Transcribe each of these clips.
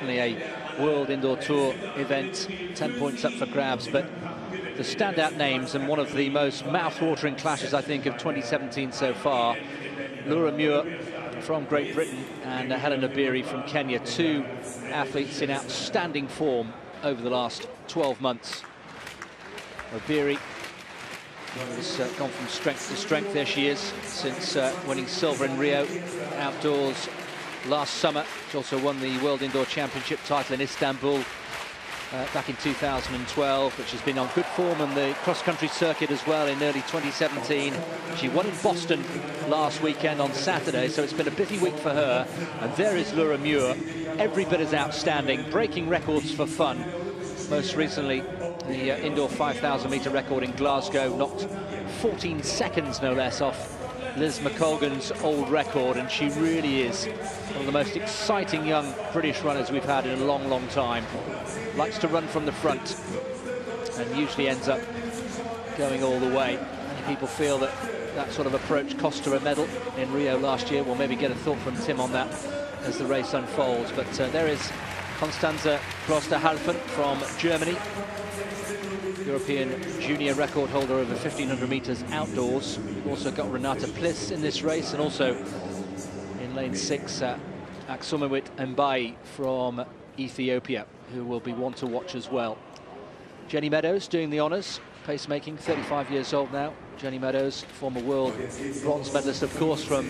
certainly a World Indoor Tour event, 10 points up for grabs, but the standout names and one of the most mouth-watering clashes, I think, of 2017 so far, Laura MUIR from Great Britain and Hellen Obiri from Kenya, two athletes in outstanding form over the last 12 months. Obiri has gone from strength to strength. There she is, since winning silver in Rio outdoors last summer. She also won the World Indoor Championship title in Istanbul back in 2012, which has been on good form on the cross-country circuit as well in early 2017. She won in Boston last weekend on Saturday, so it's been a busy week for her. And there is Laura MUIR, every bit as outstanding, breaking records for fun. Most recently, the indoor 5,000-metre record in Glasgow, knocked 14 seconds, no less, off Liz McColgan's old record, and she really is one of the most exciting young British runners we've had in a long, long time. Likes to run from the front and usually ends up going all the way. Many people feel that that sort of approach cost her a medal in Rio last year. We'll maybe get a thought from Tim on that as the race unfolds. But there is Constanze Klosterhalfen from Germany, European junior record holder over 1,500 metres outdoors. We've also got Renata Pliss in this race, and also in lane 6, Aksumawit Mbai from Ethiopia, who will be one to watch as well. Jenny Meadows doing the honours, pacemaking, 35 years old now. Jenny Meadows, former world bronze medalist, of course, from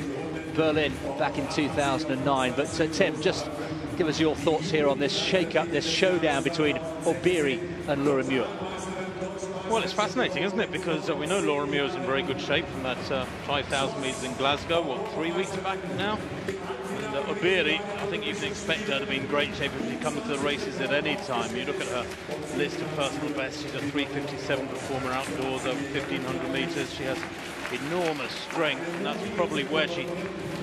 Berlin back in 2009. But Tim, just give us your thoughts here on this shake-up, this showdown between Obiri and Laura MUIR. Well, it's fascinating, isn't it? Because we know Laura MUIR is in very good shape from that 5,000 metres in Glasgow, what, 3 weeks back now? And Obiri, I think you can expect her to be in great shape if she comes to the races at any time. You look at her list of personal bests, she's a 3:57 performer outdoors over 1,500 metres. She has enormous strength, and that's probably where she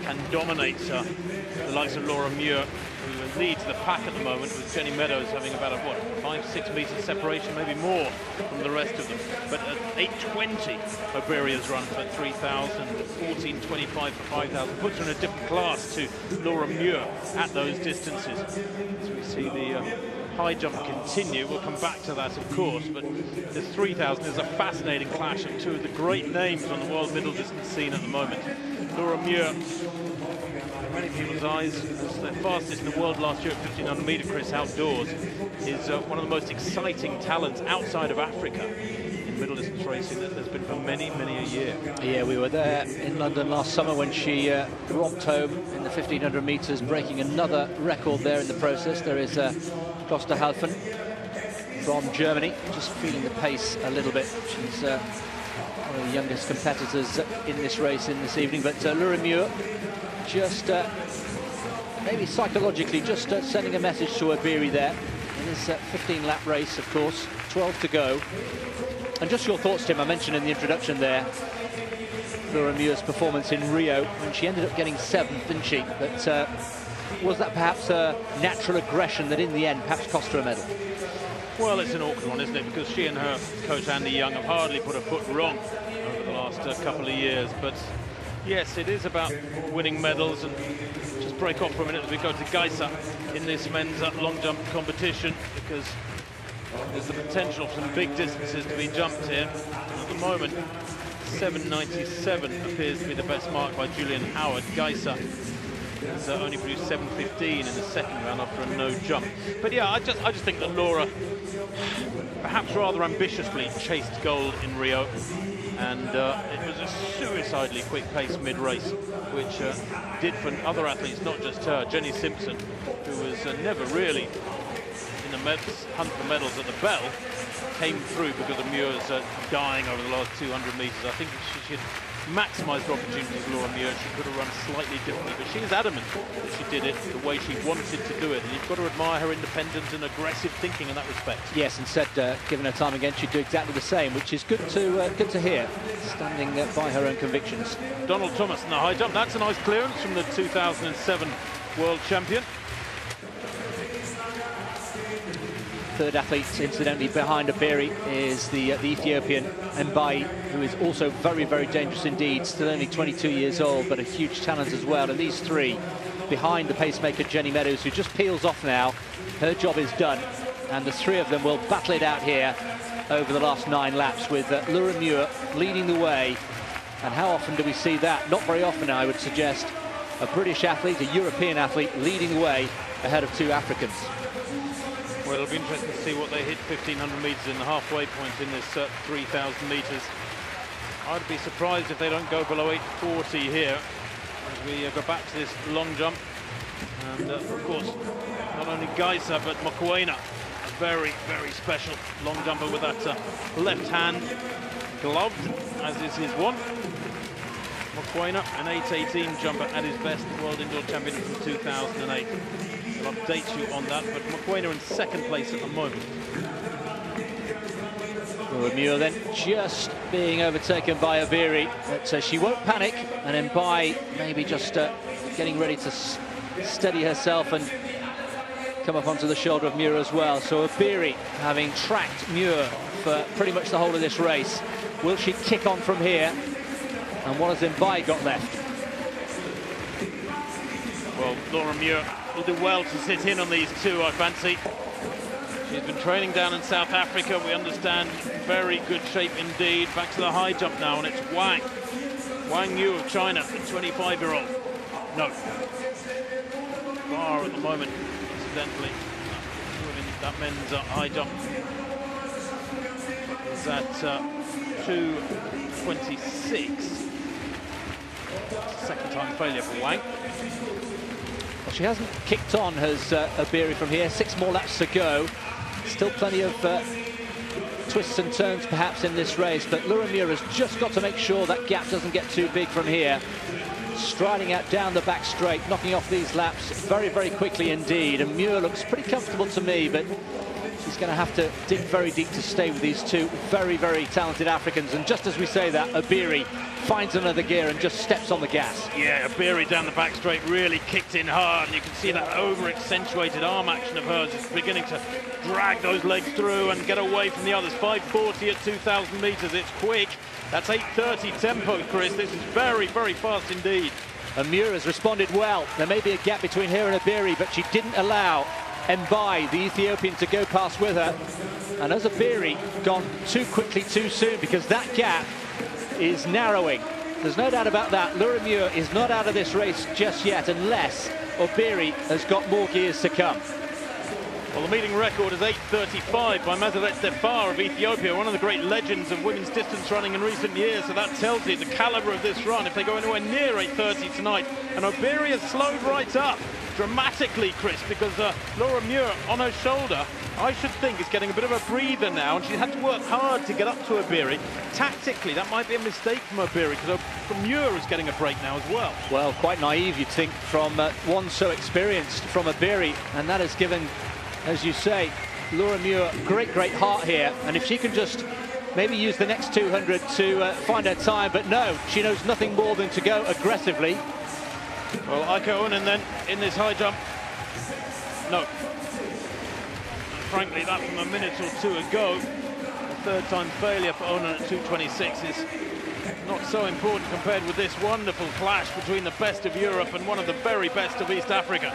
can dominate the likes of Laura MUIR, who leads the pack at the moment, with Jenny Meadows having about a, what, 5-6 metres separation, maybe more from the rest of them. But at 8:20, Obiri has run for 3,000, 14:25 for 5,000, puts her in a different class to Laura MUIR at those distances. As we see the high jump continue, we'll come back to that, of course, but the 3,000 is a fascinating clash of two of the great names on the world middle distance scene at the moment. Laura MUIR, in many people's eyes, was the fastest in the world last year at 1,500 metre Chris outdoors, is one of the most exciting talents outside of Africa in middle distance racing that there's been for many, many a year. Yeah, we were there in London last summer when she romped home in the 1,500 metres, breaking another record there in the process. There is Klosterhalfen from Germany, just feeling the pace a little bit. She's one of the youngest competitors in this race in this evening, but Laura MUIR just maybe psychologically just sending a message to Obiri there in this 15-lap race, of course, 12 to go. And just your thoughts, Tim. I mentioned in the introduction there Laura MUIR's performance in Rio, when she ended up getting 7th, didn't she? But was that perhaps a natural aggression that in the end perhaps cost her a medal? Well, it's an awkward one, isn't it? Because she and her coach Andy Young have hardly put a foot wrong over the last couple of years. But yes, it is about winning medals. And just break off for a minute as we go to Geisa in this men's long jump competition, because there's the potential for some big distances to be jumped here. At the moment, 7:97 appears to be the best mark by Julian Howard. Geisa has only produced 7:15 in the second round after a no jump. But yeah, I just think that Laura, perhaps rather ambitiously, chased gold in Rio, and it was a suicidally quick pace mid-race, which did for other athletes, not just her. Jenny Simpson, who was never really in the hunt for medals at the bell, came through because of MUIR's dying over the last 200 metres. I think if she had maximised her opportunities, Laura MUIR, she could have run slightly differently, but she is adamant that she did it the way she wanted to do it, and you've got to admire her independent and aggressive thinking in that respect. Yes, and said, given her time again, she'd do exactly the same, which is good to hear, standing by her own convictions. Donald Thomas in the high jump. That's a nice clearance from the 2007 world champion. Third athlete, incidentally, behind Obiri is the Ethiopian Mbai, who is also very, very dangerous indeed. Still only 22 years old, but a huge talent as well. And these three behind the pacemaker Jenny Meadows, who just peels off now. Her job is done, and the three of them will battle it out here over the last 9 laps, with Laura MUIR leading the way. And how often do we see that? Not very often, I would suggest. A British athlete, a European athlete, leading the way ahead of 2 Africans. Well, it'll be interesting to see what they hit 1,500 metres in the halfway point in this 3,000 metres. I'd be surprised if they don't go below 840 here as we go back to this long jump. And of course, not only Geisa but Mokoena, a very, very special long jumper with that left hand gloved, as is his one. Mokoena, an 8:18 jumper at his best, World Indoor Champion from 2008. I'll update you on that, but Mokoena in 2nd place at the moment. Laura MUIR then just being overtaken by Obiri, but she won't panic, and then by maybe just getting ready to steady herself and come up onto the shoulder of MUIR as well. So Obiri, having tracked MUIR for pretty much the whole of this race, will she kick on from here? And what has Mbai got left? Well, Laura MUIR will do well to sit in on these two, I fancy. She's been training down in South Africa, we understand. Very good shape indeed. Back to the high jump now, and it's Wang Yu of China, the 25-year-old. No. Far at the moment, incidentally. That men's high jump is at 2:26. 2nd time failure for Wang. Well, she hasn't kicked on, has Obiri, from here. 6 more laps to go. Still plenty of twists and turns perhaps in this race, but Laura MUIR has just got to make sure that gap doesn't get too big from here. Striding out down the back straight, knocking off these laps very, very quickly indeed. And MUIR looks pretty comfortable to me, but she's going to have to dig very deep to stay with these 2 very, very talented Africans. And just as we say that, Obiri finds another gear and just steps on the gas. Yeah, Obiri down the back straight really kicked in hard, and you can see that over-accentuated arm action of hers is beginning to drag those legs through and get away from the others. 5:40 at 2,000 metres, it's quick. That's 8:30 tempo, Chris. This is very, very fast indeed. And MUIR has responded well. There may be a gap between her and Obiri, but she didn't allow Mbai, the Ethiopian, to go past with her. And has Obiri gone too quickly too soon, because that gap is narrowing. There's no doubt about that. Laura MUIR is not out of this race just yet, unless Obiri has got more gears to come. Well, the meeting record is 8:35 by Masalet Defar of Ethiopia, one of the great legends of women's distance running in recent years. So that tells you the calibre of this run if they go anywhere near 8:30 tonight. And Obiri has slowed right up dramatically, Chris, because Laura MUIR on her shoulder, I should think, is getting a bit of a breather now, and she had to work hard to get up to Obiri. Tactically, that might be a mistake from Obiri, because MUIR is getting a break now as well. Well, quite naive, you'd think, from one so experienced from Obiri, and that has given, as you say, Laura MUIR great heart here. And if she can just maybe use the next 200 to find her time, but no, she knows nothing more than to go aggressively. Well, Ike Onan then in this high jump. No. Frankly, that from a minute or 2 ago. The 3rd time failure for Onan at 2:26 is not so important compared with this wonderful clash between the best of Europe and one of the very best of East Africa.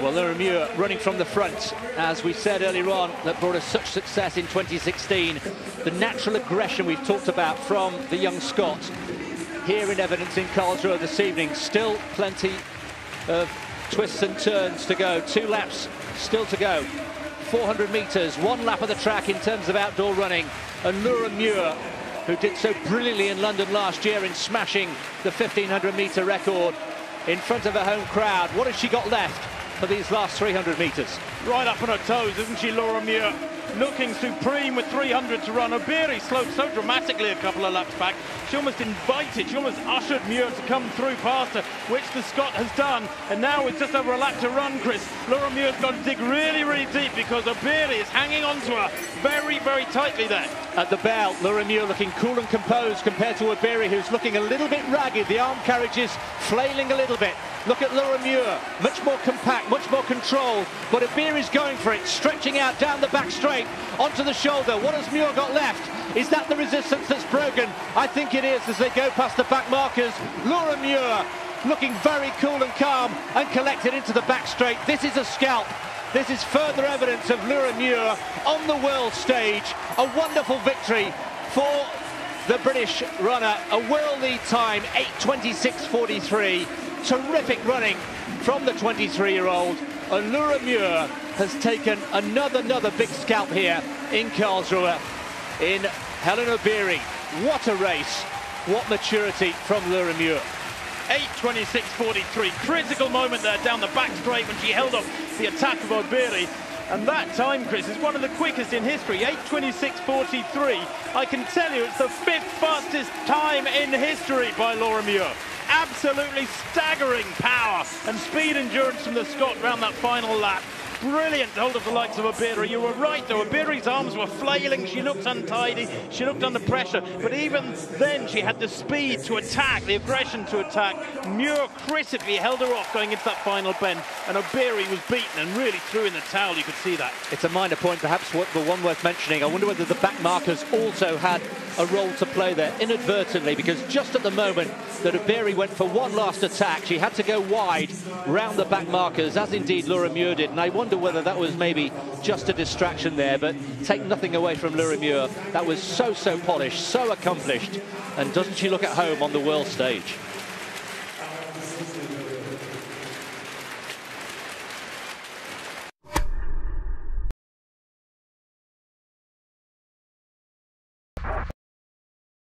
Well, Laura MUIR running from the front, as we said earlier on, that brought us such success in 2016. The natural aggression we've talked about from the young Scot, here in evidence in Karlsruhe this evening. Still plenty of twists and turns to go. 2 laps still to go. 400 metres, 1 lap of the track in terms of outdoor running. And Laura MUIR, who did so brilliantly in London last year in smashing the 1,500-metre record in front of her home crowd. What has she got left for these last 300 metres? Right up on her toes, isn't she, Laura MUIR? Looking supreme with 300 to run. Obiri slowed so dramatically a couple of laps back. She almost invited, she almost ushered MUIR to come through past her, which the Scot has done. And now with just over a lap to run, Chris, Laura MUIR's got to dig really, really deep, because Obiri is hanging on to her very, very tightly there. At the bell, Laura MUIR looking cool and composed compared to Obiri, who's looking a little bit ragged. The arm carriage is flailing a little bit. Look at Laura MUIR, much more compact, much more controlled, but Obiri's going for it, stretching out down the back straight onto the shoulder. What has MUIR got left? Is that the resistance that's broken? I think it is, as they go past the back markers. Laura MUIR looking very cool and calm and collected into the back straight. This is a scalp. This is further evidence of Laura MUIR on the world stage. A wonderful victory for the British runner. A world lead time, 8:26.43. Terrific running from the 23-year-old. And Laura MUIR has taken another big scalp here in Karlsruhe in Helen Obiri. What a race. What maturity from Laura MUIR. 8:26.43, critical moment there down the back straight when she held off the attack of Obiri. And that time, Chris, is one of the quickest in history, 8:26.43. I can tell you it's the 5th fastest time in history by Laura MUIR. Absolutely staggering power and speed endurance from the Scot round that final lap. Brilliant hold of the likes of Obiri. You were right, though. Obiri's arms were flailing. She looked untidy. She looked under pressure. But even then, she had the speed to attack, the aggression to attack. Muir critically held her off going into that final bend. And Obiri was beaten and really threw in the towel. You could see that. It's a minor point, perhaps the one worth mentioning. I wonder whether the back markers also had a role to play there inadvertently, because just at the moment that Obiri went for one last attack, she had to go wide round the back markers, as indeed Laura MUIR did. And I wonder whether that was maybe just a distraction there, but take nothing away from Laura MUIR. That was so polished, so accomplished, and doesn't she look at home on the world stage?